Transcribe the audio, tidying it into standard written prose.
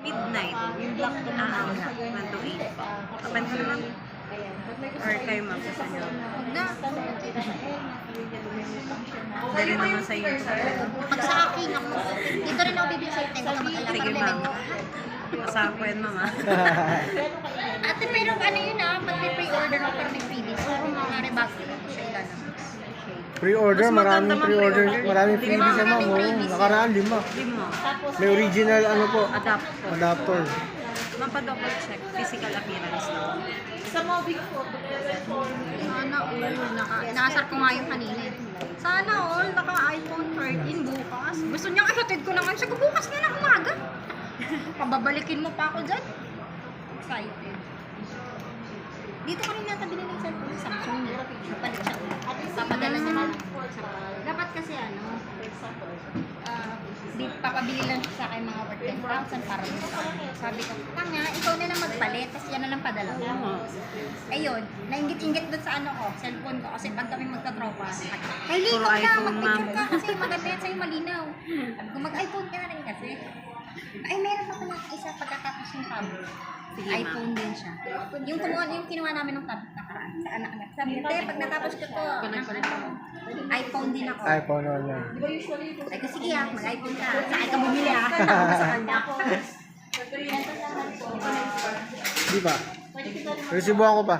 midnight. Yung black ko na 1 to 8 pa. Kapan ko naman. Or kayo ma'am, gusto nyo? Huwag na. Dali naman sa YouTube. Pag sa akin, ako, dito rin ako bibig sa'yo. Tengo ka mag-alala. Sige ma'am. Kasama ko yan ma'am. Ate, pero ano yun pag may pre-order ako pero may freebies. Kung mga rebago lang ko sa ilan. Pre-order, Mas maganda maraming man pre-order. pre-order. Maraming freebies Maraming naman. Oh. freebies. Nakaraan, 5. Lima. May original ano po, Adapter. adapter. Mapa-double check. Physical appearance lang. Sana all, nakasar ko nga yung kanina. Sana all, naka-iPhone 13 bukas. Gusto niyang ihatid ko naman siya bukas nga na umaga. Pababalikin mo pa ako dyan. Excited. Dito ka rin natabili ng cellphone. Samsung. Napalit siya. Papadala niya na. Dapat kasi papabili lang siya sa akin mga worth 10,000 para dito sa akin. Sabi ko, tanga, ikaw na lang magpalit, tapos yan na lang padala mo. Ayun, nainggit-inggit doon sa cellphone ko, kasi pag kami magkatropa, ay, Puro likot na, iPhone, mag-picture ma'am. ka kasi maganda yan sa'yo malinaw. Sabi ko, mag-iPhone ka na rin kasi. Ay, meron pa pala isa pagkatapos yung tablet. Sige, iPhone din siya. Yung kinuha namin ng tablet nakaraan sa anak-anak. Sabi ko, pag natapos ko to, iPhone din ako. iPhone na. Ay, kasi sige mag-iPhone ka. Sa akin ka bumili sa kanya. Di ba? Resibuhan ko pa.